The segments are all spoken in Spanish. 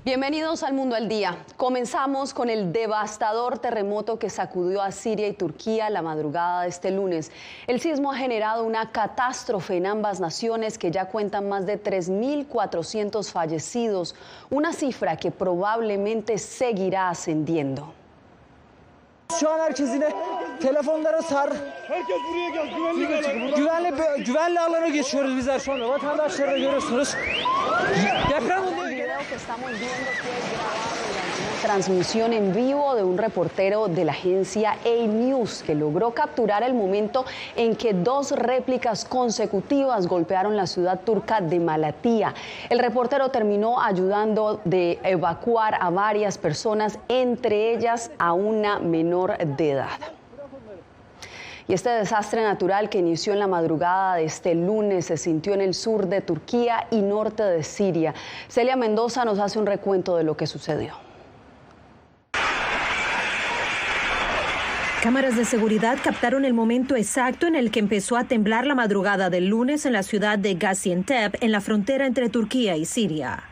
Bienvenidos al Mundo al Día. Comenzamos con el devastador terremoto que sacudió a Siria y Turquía la madrugada de este lunes. El sismo ha generado una catástrofe en ambas naciones que ya cuentan más de 3.400 fallecidos, una cifra que probablemente seguirá ascendiendo. Şu an herkes yine telefonlara sar. Herkes buraya gel. Güvenli alana geçiyoruz bizler şu anda. Vatandaşları da görüyorsunuz. Deprem oluyor. El video que estamos viendo fue grabado durante una transmisión en vivo de un reportero de la agencia A-News que logró capturar el momento en que dos réplicas consecutivas golpearon la ciudad turca de Malatya. El reportero terminó ayudando de evacuar a varias personas, entre ellas a una menor de edad. Y este desastre natural que inició en la madrugada de este lunes se sintió en el sur de Turquía y norte de Siria. Celia Mendoza nos hace un recuento de lo que sucedió. Cámaras de seguridad captaron el momento exacto en el que empezó a temblar la madrugada del lunes en la ciudad de Gaziantep, en la frontera entre Turquía y Siria.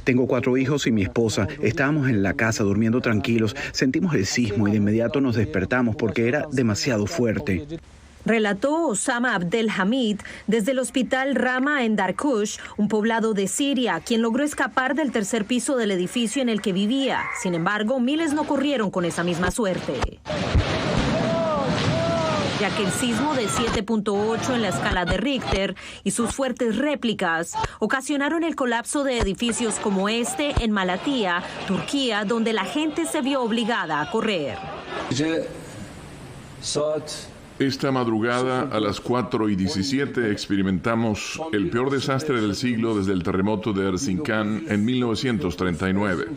Tengo 4 hijos y mi esposa. Estábamos en la casa durmiendo tranquilos. Sentimos el sismo y de inmediato nos despertamos porque era demasiado fuerte. Relató Osama Abdelhamid desde el hospital Rama en Darkush, un poblado de Siria, quien logró escapar del tercer piso del edificio en el que vivía. Sin embargo, miles no corrieron con esa misma suerte, ya que el sismo de 7.8 en la escala de Richter y sus fuertes réplicas ocasionaron el colapso de edificios como este en Malatya, Turquía, donde la gente se vio obligada a correr. Esta madrugada, a las 4:17, experimentamos el peor desastre del siglo desde el terremoto de Erzincan en 1939.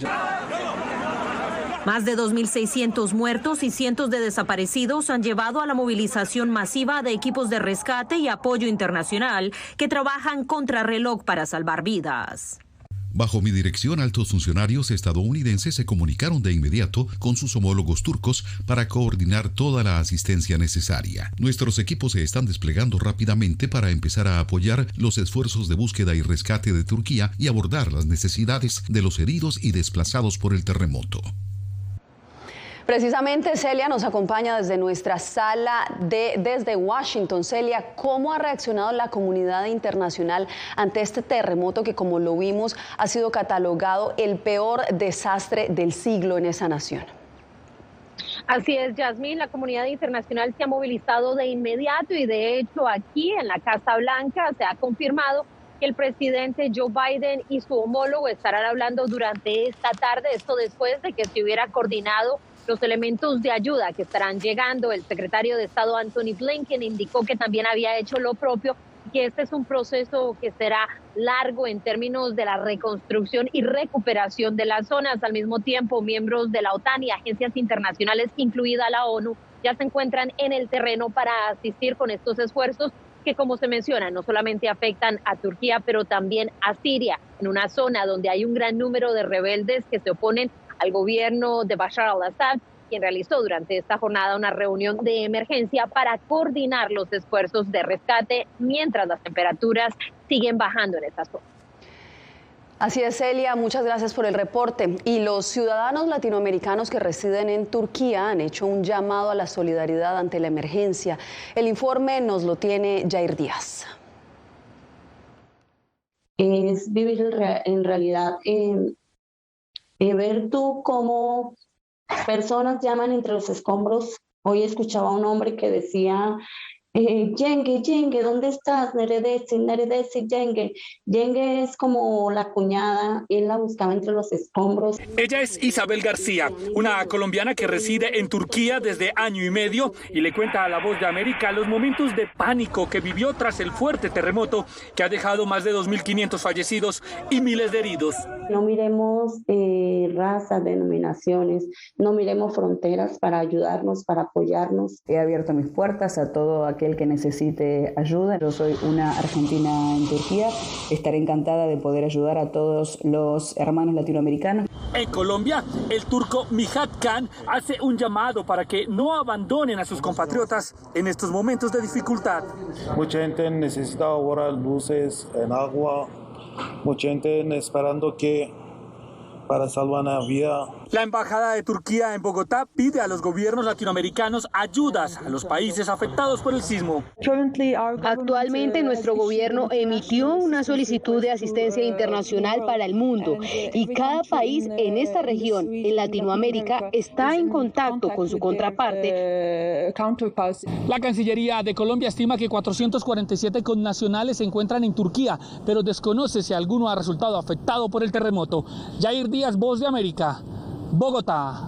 Más de 2.600 muertos y cientos de desaparecidos han llevado a la movilización masiva de equipos de rescate y apoyo internacional que trabajan contrarreloj para salvar vidas. Bajo mi dirección, altos funcionarios estadounidenses se comunicaron de inmediato con sus homólogos turcos para coordinar toda la asistencia necesaria. Nuestros equipos se están desplegando rápidamente para empezar a apoyar los esfuerzos de búsqueda y rescate de Turquía y abordar las necesidades de los heridos y desplazados por el terremoto. Precisamente Celia nos acompaña desde nuestra sala desde Washington. Celia, ¿cómo ha reaccionado la comunidad internacional ante este terremoto que, como lo vimos, ha sido catalogado el peor desastre del siglo en esa nación? Así es, Yasmín, la comunidad internacional se ha movilizado de inmediato y de hecho aquí en la Casa Blanca se ha confirmado que el presidente Joe Biden y su homólogo estarán hablando durante esta tarde, esto después de que se hubiera coordinado los elementos de ayuda que estarán llegando. El secretario de Estado Anthony Blinken indicó que también había hecho lo propio, que este es un proceso que será largo en términos de la reconstrucción y recuperación de las zonas. Al mismo tiempo, miembros de la OTAN y agencias internacionales, incluida la ONU, ya se encuentran en el terreno para asistir con estos esfuerzos que, como se menciona, no solamente afectan a Turquía, pero también a Siria, en una zona donde hay un gran número de rebeldes que se oponen al gobierno de Bashar al-Assad, quien realizó durante esta jornada una reunión de emergencia para coordinar los esfuerzos de rescate mientras las temperaturas siguen bajando en esta zona. Así es, Celia, muchas gracias por el reporte. Y los ciudadanos latinoamericanos que residen en Turquía han hecho un llamado a la solidaridad ante la emergencia. El informe nos lo tiene Jair Díaz. Es vivir en realidad ver tú cómo personas llaman entre los escombros. Hoy escuchaba a un hombre que decía, Yenge, Yenge, ¿dónde estás? Neredesi, Neredesi, Yenge. Yenge es como la cuñada, él la buscaba entre los escombros. Ella es Isabel García, una colombiana que reside en Turquía desde año y medio y le cuenta a La Voz de América los momentos de pánico que vivió tras el fuerte terremoto que ha dejado más de 2.500 fallecidos y miles de heridos. No miremos razas, denominaciones, no miremos fronteras para ayudarnos, para apoyarnos. He abierto mis puertas a todo aquel que necesite ayuda. Yo soy una argentina en Turquía. Estaré encantada de poder ayudar a todos los hermanos latinoamericanos. En Colombia, el turco Mihat Khan hace un llamado para que no abandonen a sus compatriotas en estos momentos de dificultad. Mucha gente necesita ahora luces, en agua, mucha gente esperando que para salvar la vida. La Embajada de Turquía en Bogotá pide a los gobiernos latinoamericanos ayudas a los países afectados por el sismo. Actualmente nuestro gobierno emitió una solicitud de asistencia internacional para el mundo y cada país en esta región, en Latinoamérica, está en contacto con su contraparte. La Cancillería de Colombia estima que 447 connacionales se encuentran en Turquía, pero desconoce si alguno ha resultado afectado por el terremoto. Jair Díaz, Voz de América, Bogotá.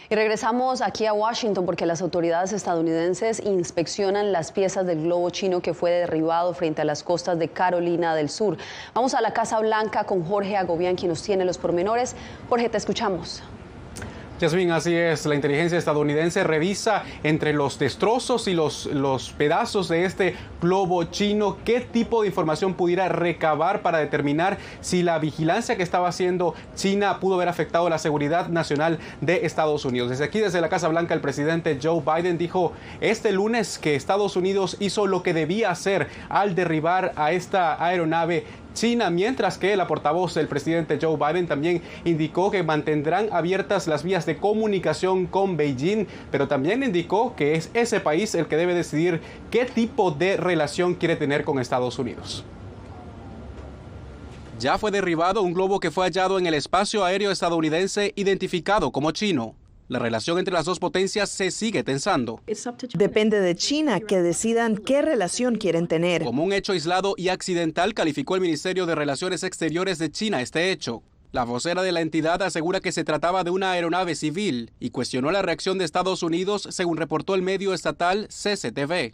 Y regresamos aquí a Washington porque las autoridades estadounidenses inspeccionan las piezas del globo chino que fue derribado frente a las costas de Carolina del Sur. Vamos a la Casa Blanca con Jorge Agobián, quien nos tiene los pormenores. Jorge, te escuchamos. Yasmín, así es. La inteligencia estadounidense revisa entre los destrozos y los pedazos de este globo chino qué tipo de información pudiera recabar para determinar si la vigilancia que estaba haciendo China pudo haber afectado la seguridad nacional de Estados Unidos. Desde aquí, desde la Casa Blanca, el presidente Joe Biden dijo este lunes que Estados Unidos hizo lo que debía hacer al derribar a esta aeronave China, mientras que la portavoz del presidente Joe Biden también indicó que mantendrán abiertas las vías de comunicación con Beijing, pero también indicó que es ese país el que debe decidir qué tipo de relación quiere tener con Estados Unidos. Ya fue derribado un globo que fue hallado en el espacio aéreo estadounidense identificado como chino. La relación entre las dos potencias se sigue tensando. Depende de China que decidan qué relación quieren tener. Como un hecho aislado y accidental, calificó el Ministerio de Relaciones Exteriores de China este hecho. La vocera de la entidad asegura que se trataba de una aeronave civil y cuestionó la reacción de Estados Unidos, según reportó el medio estatal CCTV.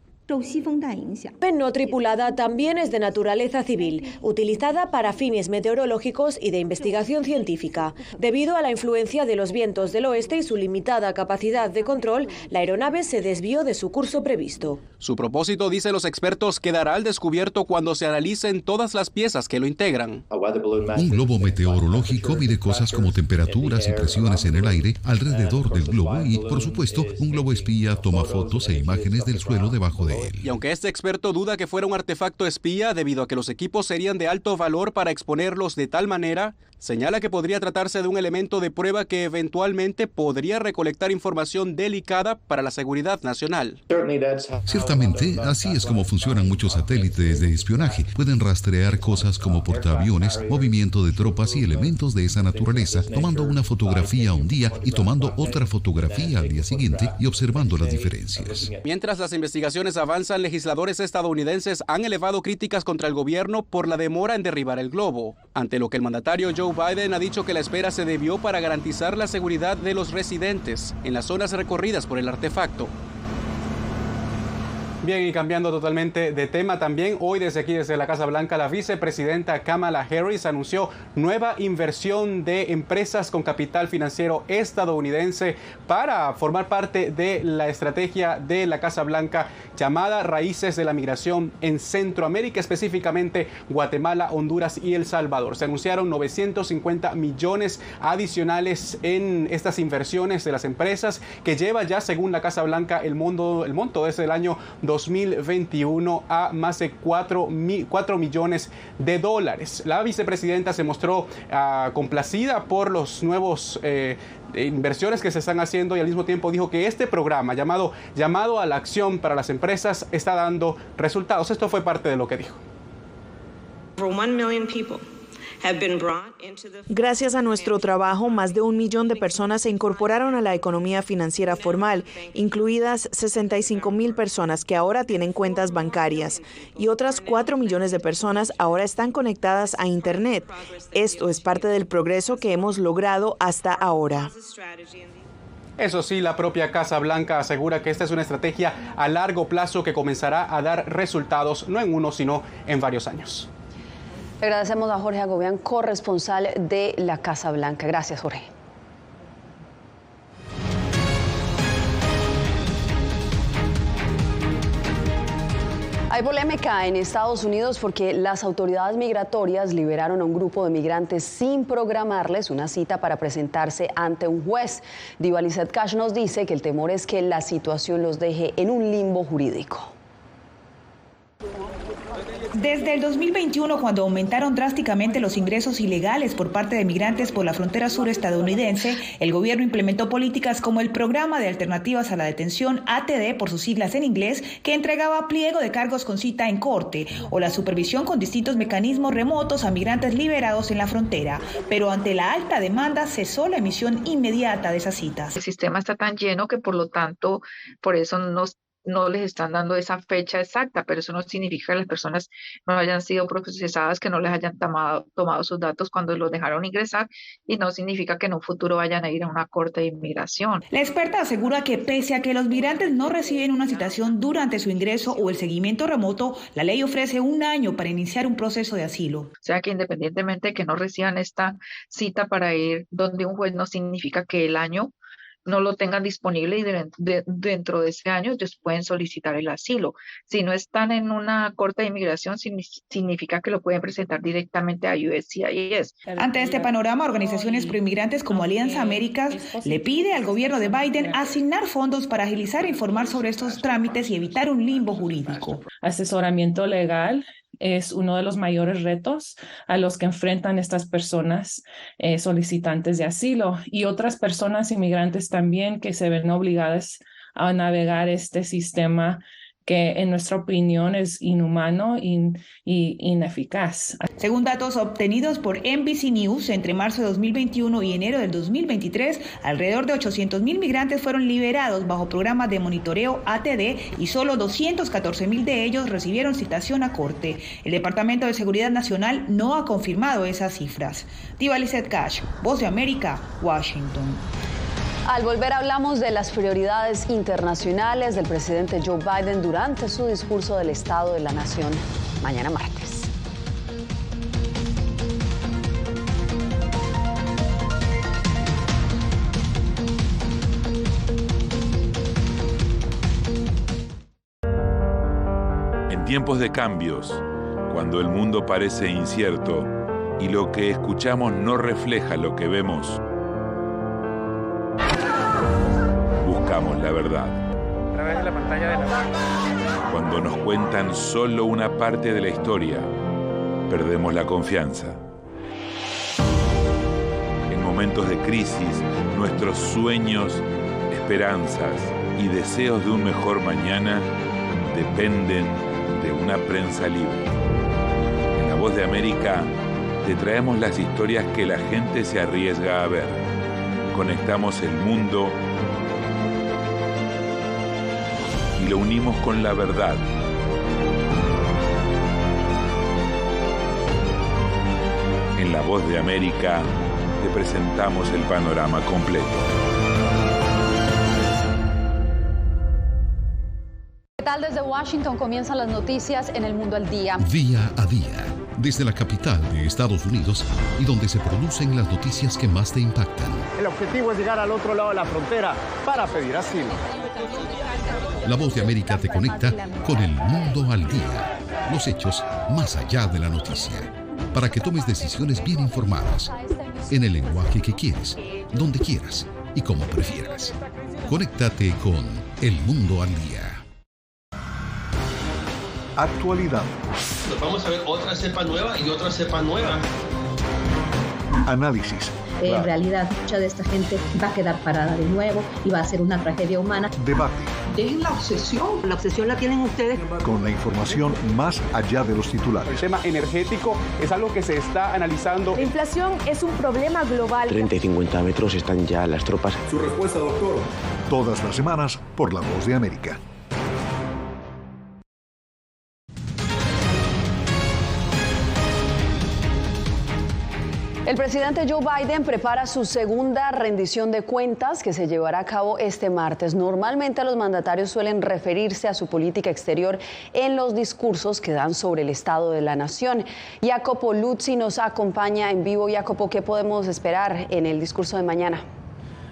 No tripulada también es de naturaleza civil, utilizada para fines meteorológicos y de investigación científica. Debido a la influencia de los vientos del oeste y su limitada capacidad de control, la aeronave se desvió de su curso previsto. Su propósito, dicen los expertos, quedará al descubierto cuando se analicen todas las piezas que lo integran. Un globo meteorológico mide cosas como temperaturas y presiones en el aire alrededor del globo y, por supuesto, un globo espía toma fotos e imágenes del suelo debajo de él. Y aunque este experto duda que fuera un artefacto espía debido a que los equipos serían de alto valor para exponerlos de tal manera, señala que podría tratarse de un elemento de prueba que eventualmente podría recolectar información delicada para la seguridad nacional. Ciertamente, así es como funcionan muchos satélites de espionaje. Pueden rastrear cosas como portaaviones, movimiento de tropas y elementos de esa naturaleza, tomando una fotografía un día y tomando otra fotografía al día siguiente y observando las diferencias. Mientras las investigaciones avanzan, legisladores estadounidenses han elevado críticas contra el gobierno por la demora en derribar el globo, ante lo que el mandatario Joe Biden ha dicho que la espera se debió para garantizar la seguridad de los residentes en las zonas recorridas por el artefacto. Bien, y cambiando totalmente de tema también, hoy desde aquí, desde la Casa Blanca, la vicepresidenta Kamala Harris anunció nueva inversión de empresas con capital financiero estadounidense para formar parte de la estrategia de la Casa Blanca llamada Raíces de la Migración en Centroamérica, específicamente Guatemala, Honduras y El Salvador. Se anunciaron 950 millones adicionales en estas inversiones de las empresas, que lleva ya, según la Casa Blanca, el monto desde el año 2021 a más de 4 millones de dólares. La vicepresidenta se mostró complacida por los nuevos inversiones que se están haciendo y al mismo tiempo dijo que este programa llamado a la acción para las empresas está dando resultados. Esto fue parte de lo que dijo. Gracias a nuestro trabajo, más de 1 millón de personas se incorporaron a la economía financiera formal, incluidas 65,000 personas que ahora tienen cuentas bancarias, y otras 4 millones de personas ahora están conectadas a Internet. Esto es parte del progreso que hemos logrado hasta ahora. Eso sí, la propia Casa Blanca asegura que esta es una estrategia a largo plazo que comenzará a dar resultados, no en uno, sino en varios años. Le agradecemos a Jorge Agobián, corresponsal de la Casa Blanca. Gracias, Jorge. Hay polémica en Estados Unidos porque las autoridades migratorias liberaron a un grupo de migrantes sin programarles una cita para presentarse ante un juez. Diva Lizeth Cash nos dice que el temor es que la situación los deje en un limbo jurídico. Desde el 2021, cuando aumentaron drásticamente los ingresos ilegales por parte de migrantes por la frontera sur estadounidense, el gobierno implementó políticas como el Programa de Alternativas a la Detención, ATD por sus siglas en inglés, que entregaba pliego de cargos con cita en corte, o la supervisión con distintos mecanismos remotos a migrantes liberados en la frontera. Pero ante la alta demanda, cesó la emisión inmediata de esas citas. El sistema está tan lleno que, por lo tanto, por eso no les están dando esa fecha exacta, pero eso no significa que las personas no hayan sido procesadas, que no les hayan tomado sus datos cuando los dejaron ingresar, y no significa que en un futuro vayan a ir a una corte de inmigración. La experta asegura que pese a que los migrantes no reciben una citación durante su ingreso o el seguimiento remoto, la ley ofrece 1 año para iniciar un proceso de asilo. O sea que independientemente de que no reciban esta cita para ir donde un juez, no significa que el año no lo tengan disponible, y dentro de ese año ellos pueden solicitar el asilo. Si no están en una corte de inmigración, significa que lo pueden presentar directamente a USCIS. Ante este panorama, organizaciones proinmigrantes como Alianza Américas le pide al gobierno de Biden asignar fondos para agilizar e informar sobre estos trámites y evitar un limbo jurídico. Asesoramiento legal es uno de los mayores retos a los que enfrentan estas personas solicitantes de asilo, y otras personas inmigrantes también que se ven obligadas a navegar este sistema que en nuestra opinión es inhumano y ineficaz. Según datos obtenidos por NBC News, entre marzo de 2021 y enero del 2023, alrededor de 800,000 migrantes fueron liberados bajo programas de monitoreo ATD, y solo 214,000 de ellos recibieron citación a corte. El Departamento de Seguridad Nacional no ha confirmado esas cifras. Diva Lizette Cash, Voz de América, Washington. Al volver hablamos de las prioridades internacionales del presidente Joe Biden durante su discurso del Estado de la Nación mañana martes. En tiempos de cambios, cuando el mundo parece incierto y lo que escuchamos no refleja lo que vemos, buscamos la verdad. A través de la pantalla de la... Cuando nos cuentan solo una parte de la historia, perdemos la confianza. En momentos de crisis, nuestros sueños, esperanzas y deseos de un mejor mañana dependen de una prensa libre. En La Voz de América te traemos las historias que la gente se arriesga a ver. Conectamos el mundo y lo unimos con la verdad. En La Voz de América te presentamos el panorama completo. ¿Qué tal? Desde Washington comienzan las noticias en El Mundo al Día. Día a día, desde la capital de Estados Unidos y donde se producen las noticias que más te impactan. El objetivo es llegar al otro lado de la frontera para pedir asilo. La Voz de América te conecta con El Mundo al Día. Los hechos más allá de la noticia. Para que tomes decisiones bien informadas. En el lenguaje que quieres, donde quieras y como prefieras. Conéctate con El Mundo al Día. Actualidad. Nos vamos a ver otra cepa nueva y otra cepa nueva. Análisis. En realidad, mucha de esta gente va a quedar parada de nuevo y va a ser una tragedia humana. Debate. Dejen la obsesión. La obsesión la tienen ustedes. Con la información más allá de los titulares. El tema energético es algo que se está analizando. La inflación es un problema global. 30 y 50 metros están ya las tropas. Su respuesta, doctor. Todas las semanas por La Voz de América. El presidente Joe Biden prepara su segunda rendición de cuentas que se llevará a cabo este martes. Normalmente los mandatarios suelen referirse a su política exterior en los discursos que dan sobre el estado de la nación. Jacopo Luzzi nos acompaña en vivo. Jacopo, ¿qué podemos esperar en el discurso de mañana?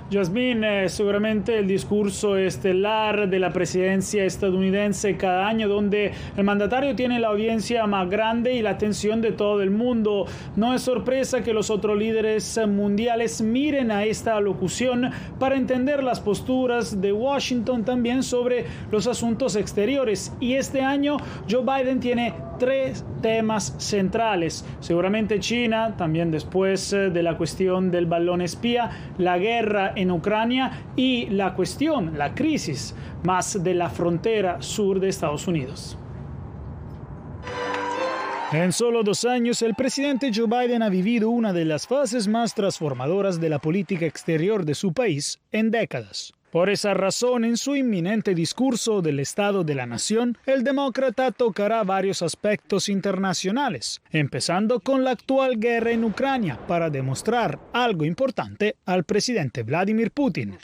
Yasmín, seguramente el discurso estelar de la presidencia estadounidense cada año, donde el mandatario tiene la audiencia más grande y la atención de todo el mundo. No es sorpresa que los otros líderes mundiales miren a esta alocución para entender las posturas de Washington también sobre los asuntos exteriores. Y este año Joe Biden tiene tres temas centrales. Seguramente China, también después de la cuestión del balón espía, la guerra en Ucrania y la crisis más de la frontera sur de Estados Unidos. En solo 2 años, el presidente Joe Biden ha vivido una de las fases más transformadoras de la política exterior de su país en décadas. Por esa razón, en su inminente discurso del Estado de la Nación, el demócrata tocará varios aspectos internacionales, empezando con la actual guerra en Ucrania, para demostrar algo importante al presidente Vladimir Putin.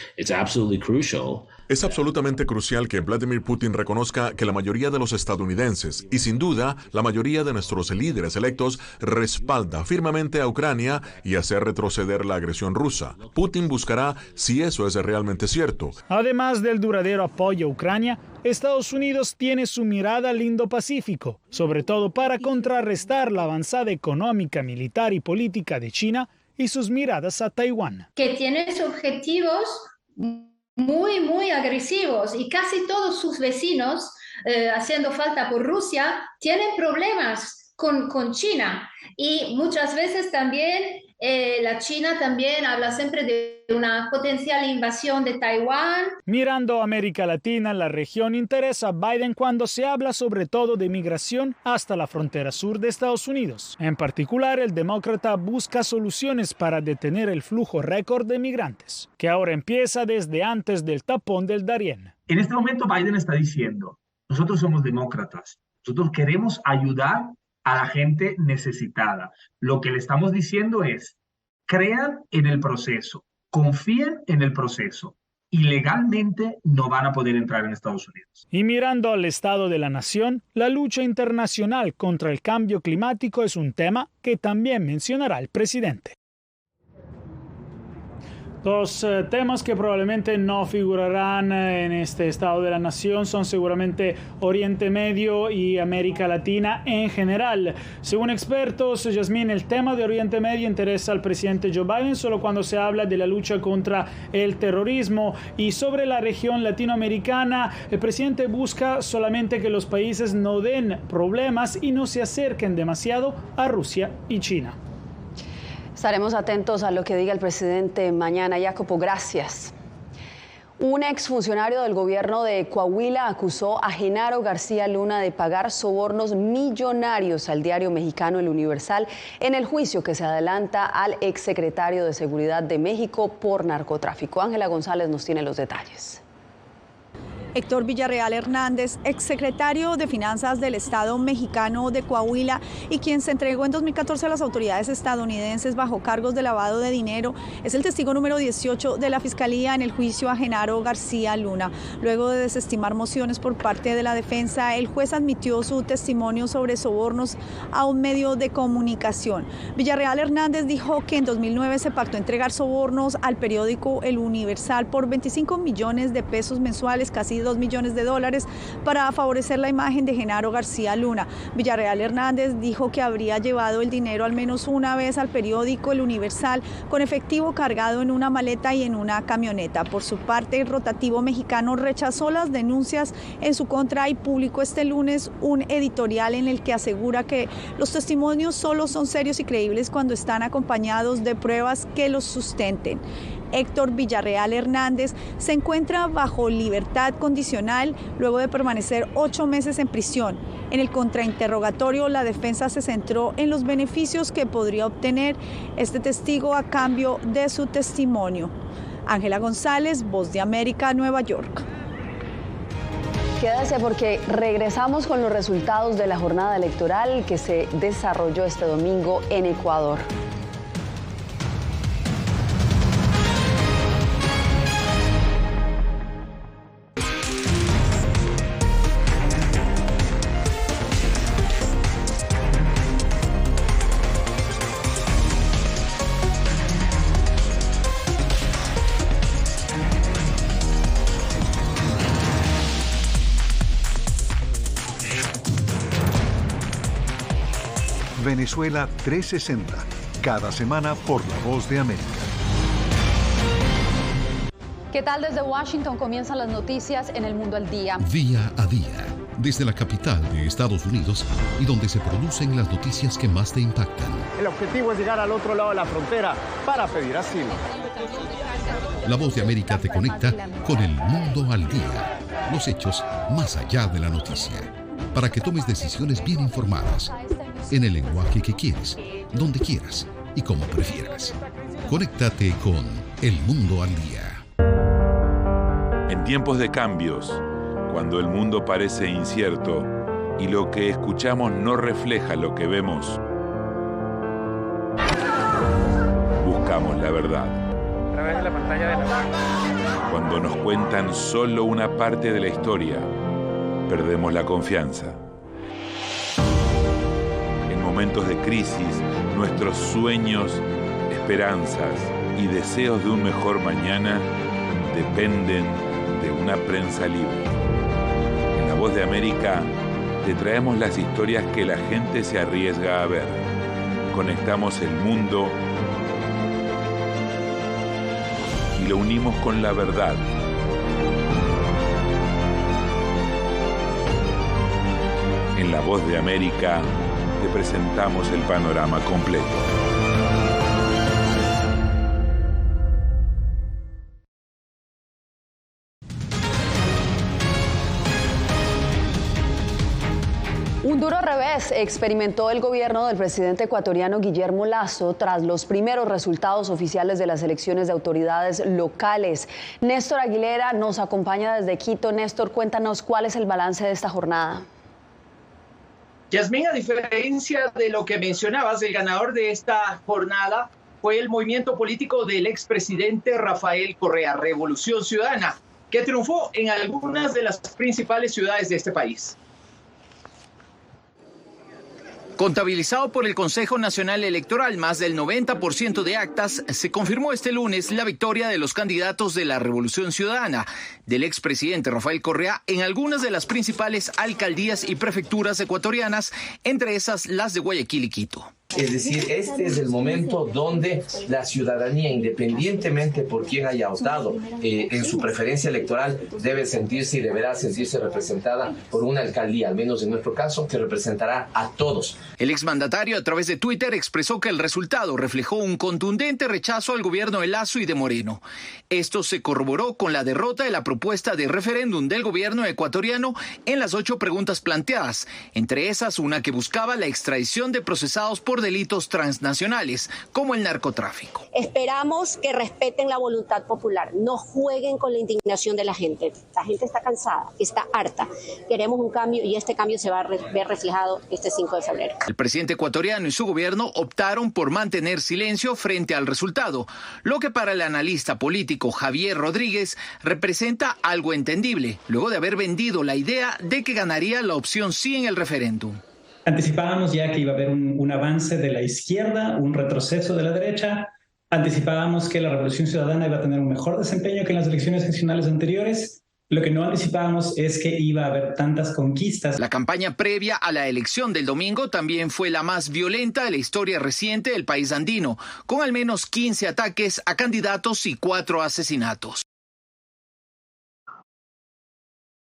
Es absolutamente crucial que Vladimir Putin reconozca que la mayoría de los estadounidenses, y sin duda la mayoría de nuestros líderes electos, respalda firmemente a Ucrania y hacer retroceder la agresión rusa. Putin buscará si eso es realmente cierto. Además del duradero apoyo a Ucrania, Estados Unidos tiene su mirada al Indo-Pacífico, sobre todo para contrarrestar la avanzada económica, militar y política de China y sus miradas a Taiwán. Que tiene objetivos muy agresivos y casi todos sus vecinos, haciendo falta por Rusia, tienen problemas con China. Y muchas veces también la China también habla siempre de una potencial invasión de Taiwán. Mirando a América Latina, la región interesa a Biden cuando se habla sobre todo de migración hasta la frontera sur de Estados Unidos. En particular, el demócrata busca soluciones para detener el flujo récord de migrantes, que ahora empieza desde antes del tapón del Darién. En este momento Biden está diciendo, nosotros somos demócratas, nosotros queremos ayudar a la gente necesitada. Lo que le estamos diciendo es, crean en el proceso, confíen en el proceso y legalmente no van a poder entrar en Estados Unidos. Y mirando al Estado de la Nación, la lucha internacional contra el cambio climático es un tema que también mencionará el presidente. Dos temas que probablemente no figurarán en este Estado de la Nación son seguramente Oriente Medio y América Latina en general. Según expertos, Yasmín, el tema de Oriente Medio interesa al presidente Joe Biden solo cuando se habla de la lucha contra el terrorismo, y sobre la región latinoamericana, el presidente busca solamente que los países no den problemas y no se acerquen demasiado a Rusia y China. Estaremos atentos a lo que diga el presidente mañana. Jacopo, gracias. Un exfuncionario del gobierno de Coahuila acusó a Genaro García Luna de pagar sobornos millonarios al diario mexicano El Universal en el juicio que se adelanta al exsecretario de Seguridad de México por narcotráfico. Ángela González nos tiene los detalles. Héctor Villarreal Hernández, exsecretario de Finanzas del Estado mexicano de Coahuila y quien se entregó en 2014 a las autoridades estadounidenses bajo cargos de lavado de dinero, es el testigo número 18 de la Fiscalía en el juicio a Genaro García Luna. Luego de desestimar mociones por parte de la defensa, el juez admitió su testimonio sobre sobornos a un medio de comunicación. Villarreal Hernández dijo que en 2009 se pactó entregar sobornos al periódico El Universal por 25 millones de pesos mensuales, casi $2 millones, para favorecer la imagen de Genaro García Luna. Villarreal Hernández dijo que habría llevado el dinero al menos una vez al periódico El Universal con efectivo cargado en una maleta y en una camioneta. Por su parte, el rotativo mexicano rechazó las denuncias en su contra y publicó este lunes un editorial en el que asegura que los testimonios solo son serios y creíbles cuando están acompañados de pruebas que los sustenten. Héctor Villarreal Hernández se encuentra bajo libertad condicional luego de permanecer 8 meses en prisión. En el contrainterrogatorio, la defensa se centró en los beneficios que podría obtener este testigo a cambio de su testimonio. Ángela González, Voz de América, Nueva York. Quédese porque regresamos con los resultados de la jornada electoral que se desarrolló este domingo en Ecuador. Venezuela 360, cada semana por La Voz de América. ¿Qué tal? Desde Washington comienzan las noticias en El Mundo al Día. Día a día. desde la capital de Estados Unidos y donde se producen las noticias que más te impactan. El objetivo es llegar al otro lado de la frontera para pedir asilo. La Voz de América te conecta con el mundo al día, los hechos más allá de la noticia, para que tomes decisiones bien informadas, en el lenguaje que quieres, donde quieras y como prefieras. Conéctate con El Mundo al Día. En tiempos de cambios, cuando el mundo parece incierto y lo que escuchamos no refleja lo que vemos, buscamos la verdad. A través de la pantalla de la... Cuando nos cuentan solo una parte de la historia, perdemos la confianza. En momentos de crisis, nuestros sueños, esperanzas y deseos de un mejor mañana dependen de una prensa libre. En La Voz de América te traemos las historias que la gente se arriesga a ver. Conectamos el mundo y lo unimos con la verdad. En La Voz de América te presentamos el panorama completo. Un duro revés experimentó el gobierno del presidente ecuatoriano Guillermo Lasso tras los primeros resultados oficiales de las elecciones de autoridades locales. Néstor Aguilera nos acompaña desde Quito. Néstor, cuéntanos cuál es el balance de esta jornada. Yasmín, a diferencia de lo que mencionabas, el ganador de esta jornada fue el movimiento político del expresidente Rafael Correa, Revolución Ciudadana, que triunfó en algunas de las principales ciudades de este país. Contabilizado por el Consejo Nacional Electoral, más del 90% de actas, se confirmó este lunes la victoria de los candidatos de la Revolución Ciudadana, del expresidente Rafael Correa, en algunas de las principales alcaldías y prefecturas ecuatorianas, entre esas las de Guayaquil y Quito. Es decir, este es el momento donde la ciudadanía, independientemente por quién haya votado, en su preferencia electoral, debe sentirse y deberá sentirse representada por una alcaldía, al menos en nuestro caso, que representará a todos. El exmandatario, a través de Twitter, expresó que el resultado reflejó un contundente rechazo al gobierno de Lasso y de Moreno. Esto se corroboró con la derrota de la propuesta de referéndum del gobierno ecuatoriano en las 8 preguntas planteadas, entre esas una que buscaba la extradición de procesados por delitos transnacionales, como el narcotráfico. Esperamos que respeten la voluntad popular, no jueguen con la indignación de la gente. La gente está cansada, está harta. Queremos un cambio y este cambio se va a ver reflejado este 5 de febrero. El presidente ecuatoriano y su gobierno optaron por mantener silencio frente al resultado, lo que para el analista político Javier Rodríguez representa algo entendible, luego de haber vendido la idea de que ganaría la opción sí en el referéndum. Anticipábamos ya que iba a haber un avance de la izquierda, un retroceso de la derecha. Anticipábamos que la Revolución Ciudadana iba a tener un mejor desempeño que en las elecciones regionales anteriores. Lo que no anticipábamos es que iba a haber tantas conquistas. La campaña previa a la elección del domingo también fue la más violenta de la historia reciente del país andino, con al menos 15 ataques a candidatos y 4 asesinatos.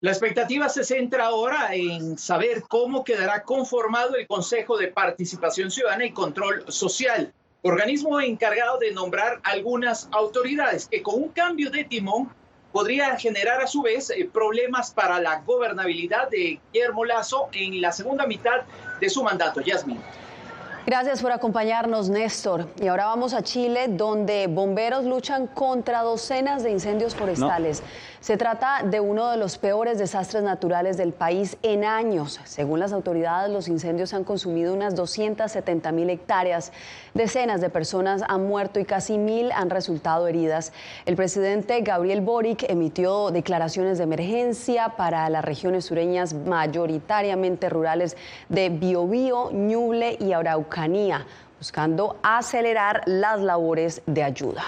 La expectativa se centra ahora en saber cómo quedará conformado el Consejo de Participación Ciudadana y Control Social, organismo encargado de nombrar algunas autoridades que con un cambio de timón podría generar a su vez problemas para la gobernabilidad de Guillermo Lasso en la segunda mitad de su mandato. Yasmín. Gracias por acompañarnos, Néstor. Y ahora vamos a Chile, donde bomberos luchan contra docenas de incendios forestales. Se trata de uno de los peores desastres naturales del país en años. Según las autoridades, los incendios han consumido unas 270.000 hectáreas. Decenas de personas han muerto y casi 1.000 han resultado heridas. El presidente Gabriel Boric emitió declaraciones de emergencia para las regiones sureñas mayoritariamente rurales de Biobío, Ñuble y Araucanía, buscando acelerar las labores de ayuda.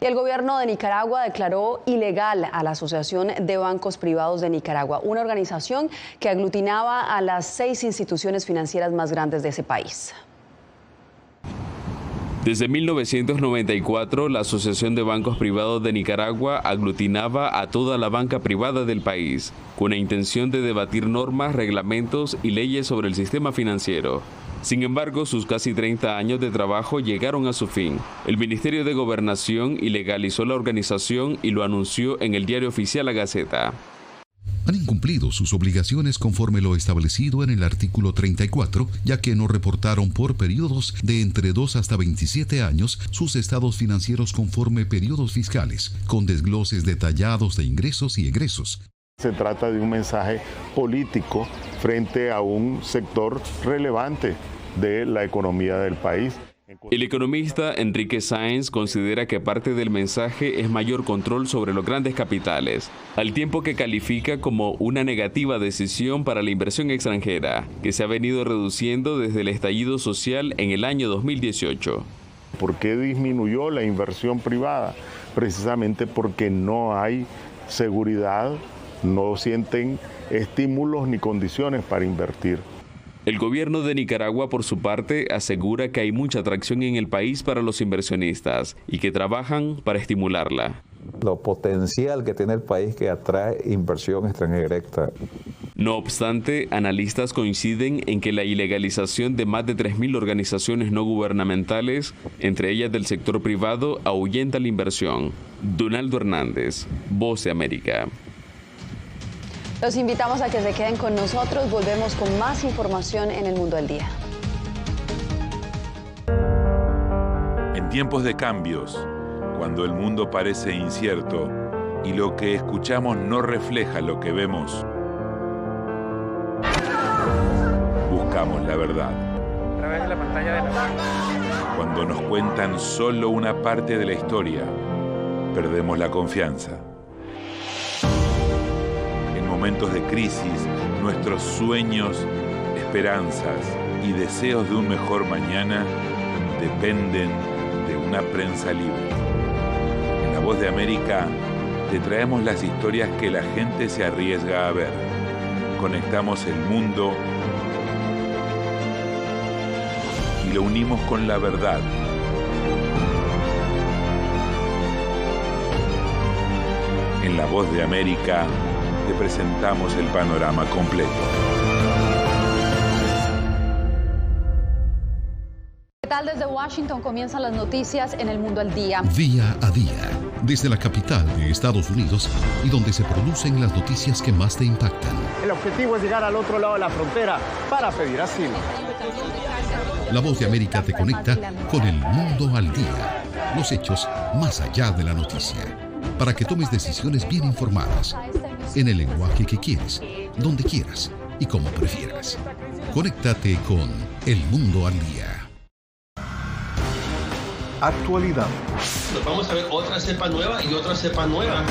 Y el gobierno de Nicaragua declaró ilegal a la Asociación de Bancos Privados de Nicaragua, una organización que aglutinaba a las 6 instituciones financieras más grandes de ese país. Desde 1994, la Asociación de Bancos Privados de Nicaragua aglutinaba a toda la banca privada del país, con la intención de debatir normas, reglamentos y leyes sobre el sistema financiero. Sin embargo, sus casi 30 años de trabajo llegaron a su fin. El Ministerio de Gobernación ilegalizó la organización y lo anunció en el diario oficial La Gaceta. Han incumplido sus obligaciones conforme lo establecido en el artículo 34, ya que no reportaron por periodos de entre 2 hasta 27 años sus estados financieros conforme periodos fiscales, con desgloses detallados de ingresos y egresos. Se trata de un mensaje político frente a un sector relevante de la economía del país. El economista Enrique Sáenz considera que parte del mensaje es mayor control sobre los grandes capitales, al tiempo que califica como una negativa decisión para la inversión extranjera, que se ha venido reduciendo desde el estallido social en el año 2018. ¿Por qué disminuyó la inversión privada? Precisamente porque no hay seguridad, no sienten estímulos ni condiciones para invertir. El gobierno de Nicaragua, por su parte, asegura que hay mucha atracción en el país para los inversionistas y que trabajan para estimularla. Lo potencial que tiene el país que atrae inversión extranjera directa. No obstante, analistas coinciden en que la ilegalización de más de 3.000 organizaciones no gubernamentales, entre ellas del sector privado, ahuyenta la inversión. Donaldo Hernández, Voz de América. Los invitamos a que se queden con nosotros. Volvemos con más información en El Mundo al Día. En tiempos de cambios, cuando el mundo parece incierto y lo que escuchamos no refleja lo que vemos, buscamos la verdad. A través de la pantalla de la... Cuando nos cuentan solo una parte de la historia, perdemos la confianza. En momentos de crisis, nuestros sueños, esperanzas y deseos de un mejor mañana dependen de una prensa libre. En La Voz de América te traemos las historias que la gente se arriesga a ver. Conectamos el mundo y lo unimos con la verdad. En La Voz de América te presentamos el panorama completo. ¿Qué tal? Desde Washington comienzan las noticias en El Mundo al Día. Día a día, desde la capital de Estados Unidos y donde se producen las noticias que más te impactan. El objetivo es llegar al otro lado de la frontera para pedir asilo. La Voz de América te conecta con El Mundo al Día. Los hechos más allá de la noticia. Para que tomes decisiones bien informadas, en el lenguaje que quieres, donde quieras y como prefieras. Conéctate con El Mundo al Día. Actualidad. Nos vamos a ver otra cepa nueva y otra cepa nueva.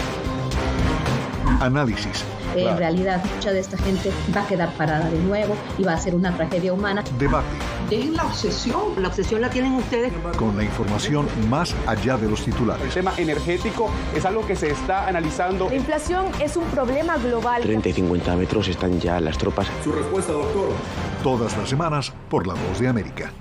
Análisis. En realidad, mucha de esta gente va a quedar parada de nuevo y va a ser una tragedia humana. Debate. Dejen la obsesión. La obsesión la tienen ustedes. Con la información más allá de los titulares. El tema energético es algo que se está analizando. La inflación es un problema global. 30 y 50 metros están ya las tropas. Su respuesta, doctor. Todas las semanas por La Voz de América.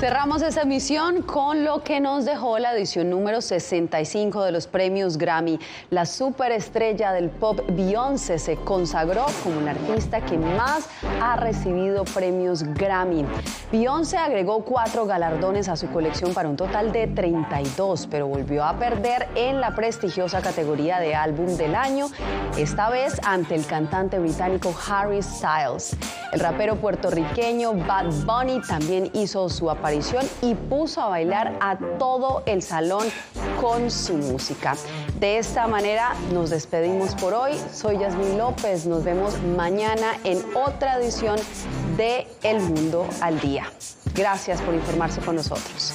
Cerramos esta emisión con lo que nos dejó la edición número 65 de los premios Grammy. La superestrella del pop Beyoncé se consagró como la artista que más ha recibido premios Grammy. Beyoncé agregó 4 galardones a su colección para un total de 32, pero volvió a perder en la prestigiosa categoría de álbum del año, esta vez ante el cantante británico Harry Styles. El rapero puertorriqueño Bad Bunny también hizo su aparición y puso a bailar a todo el salón con su música. De esta manera nos despedimos por hoy. Soy Yasmín López. Nos vemos mañana en otra edición de El Mundo al Día. Gracias por informarse con nosotros.